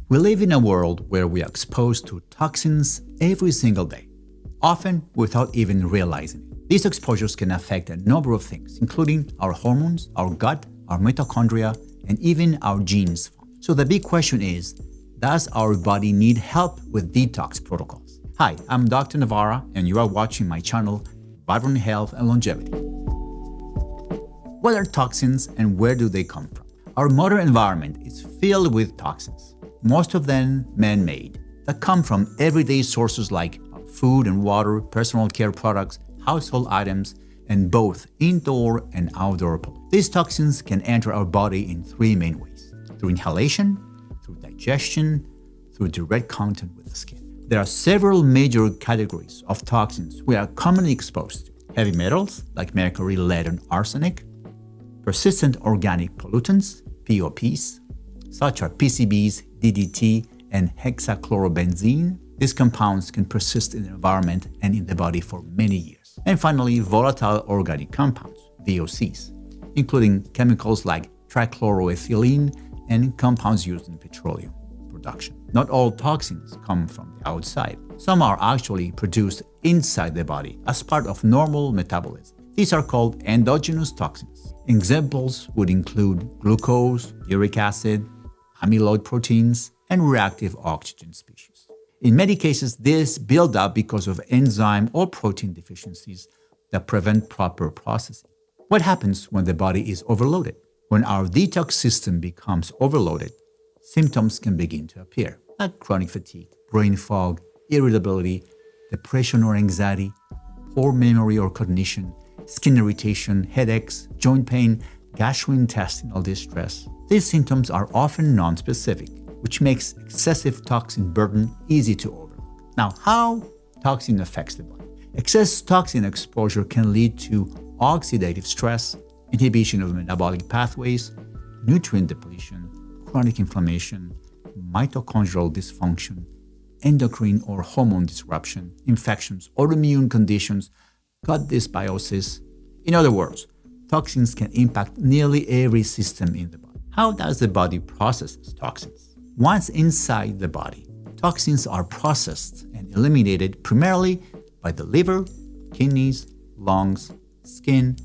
We live in a world where we are exposed to toxins every single day, often without even realizing it. These exposures can affect a number of things, including our hormones, our gut, our mitochondria, and even our genes. So the big question is, does our body need help with detox protocols? Hi, I'm Dr. Navarra, and you are watching my channel, Vibrant Health and Longevity. What are toxins and where do they come from? Our modern environment is filled with toxins, most of them man-made, that come from everyday sources like food and water, personal care products, household items, and both indoor and outdoor pollution. These toxins can enter our body in three main ways: through inhalation, through digestion, through direct contact with the skin. There are several major categories of toxins we are commonly exposed to: heavy metals like mercury, lead, and arsenic, persistent organic pollutants, POPs, such as PCBs, DDT, and hexachlorobenzene. These compounds can persist in the environment and in the body for many years. And finally, volatile organic compounds, VOCs, including chemicals like trichloroethylene and compounds used in petroleum production. Not all toxins come from the outside. Some are actually produced inside the body as part of normal metabolism. These are called endogenous toxins. Examples would include glucose, uric acid, amyloid proteins, and reactive oxygen species. In many cases, this build up because of enzyme or protein deficiencies that prevent proper processing. What happens when the body is overloaded? When our detox system becomes overloaded, symptoms can begin to appear, like chronic fatigue, brain fog, irritability, depression or anxiety, poor memory or cognition, skin irritation, headaches, joint pain, gastrointestinal distress. These symptoms are often non-specific, which makes excessive toxin burden easy to overlook. Now, how toxin affects the body? Excess toxin exposure can lead to oxidative stress, inhibition of metabolic pathways, nutrient depletion, chronic inflammation, mitochondrial dysfunction, endocrine or hormone disruption, infections, autoimmune conditions, gut dysbiosis. In other words, toxins can impact nearly every system in the body. How does the body process toxins? Once inside the body, toxins are processed and eliminated primarily by the liver, kidneys, lungs, skin,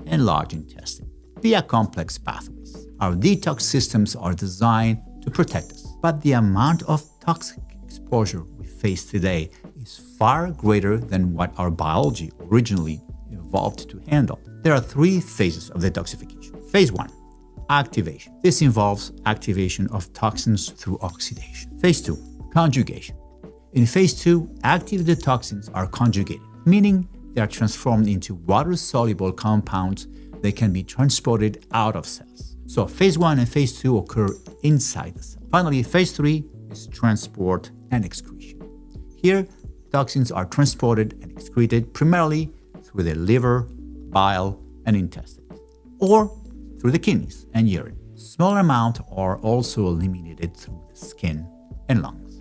and large intestine via complex pathways. Our detox systems are designed to protect us, but the amount of toxic exposure we face today is far greater than what our biology originally evolved to handle. There are three phases of detoxification. Phase 1. Activation. This involves activation of toxins through oxidation. Phase 2. Conjugation. In Phase 2, activated toxins are conjugated, meaning they are transformed into water-soluble compounds that can be transported out of cells. So Phase 1 and Phase 2 occur inside the cell. Finally, Phase 3 is transport and excretion. Here, toxins are transported and excreted primarily through the liver, bile, and intestines, or through the kidneys and urine. Small amounts are also eliminated through the skin and lungs.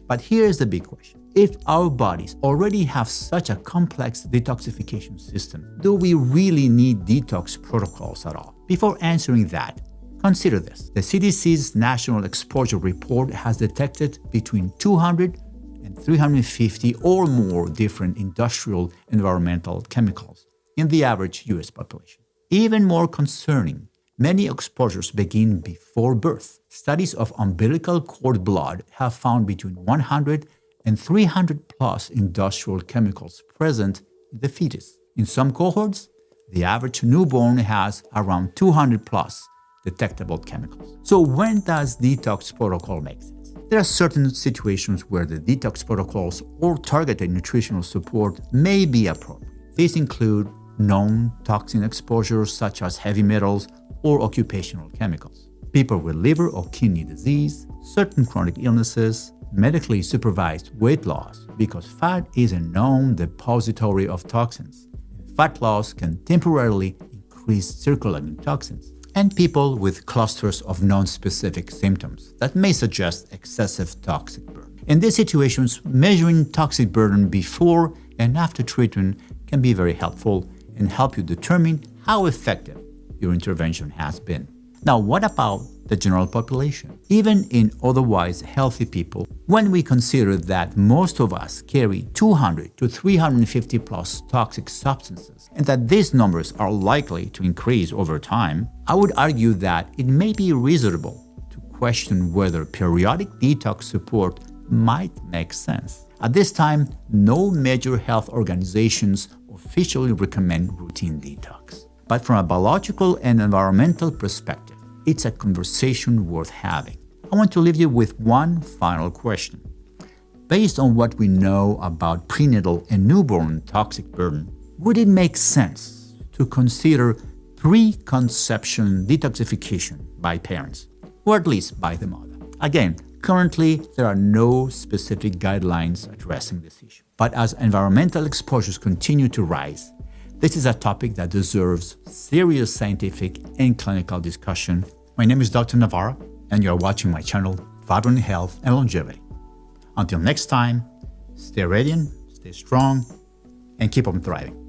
But here's the big question. If our bodies already have such a complex detoxification system, do we really need detox protocols at all? Before answering that, consider this. The CDC's National Exposure Report has detected between 200 and 350 or more different industrial environmental chemicals in the average US population. Even more concerning, many exposures begin before birth. Studies of umbilical cord blood have found between 100 and 300 plus industrial chemicals present in the fetus. In some cohorts, the average newborn has around 200 plus detectable chemicals. So when does detox protocol make sense? There are certain situations where the detox protocols or targeted nutritional support may be appropriate. These include known toxin exposures such as heavy metals or occupational chemicals, people with liver or kidney disease, certain chronic illnesses, medically supervised weight loss, because fat is a known depository of toxins. Fat loss can temporarily increase circulating toxins, and people with clusters of non-specific symptoms that may suggest excessive toxic burden. In these situations, measuring toxic burden before and after treatment can be very helpful and help you determine how effective your intervention has been. Now, what about the general population, even in otherwise healthy people, when we consider that most of us carry 200 to 350 plus toxic substances, and that these numbers are likely to increase over time, I would argue that it may be reasonable to question whether periodic detox support might make sense. At this time, no major health organizations officially recommend routine detox. But from a biological and environmental perspective, it's a conversation worth having. I want to leave you with one final question. Based on what we know about prenatal and newborn toxic burden, would it make sense to consider pre-conception detoxification by parents, or at least by the mother? Again, currently, there are no specific guidelines addressing this issue. But as environmental exposures continue to rise, this is a topic that deserves serious scientific and clinical discussion. My name is Dr. Navarra, and you're watching my channel, Vibrant Health and Longevity. Until next time, stay radiant, stay strong, and keep on thriving.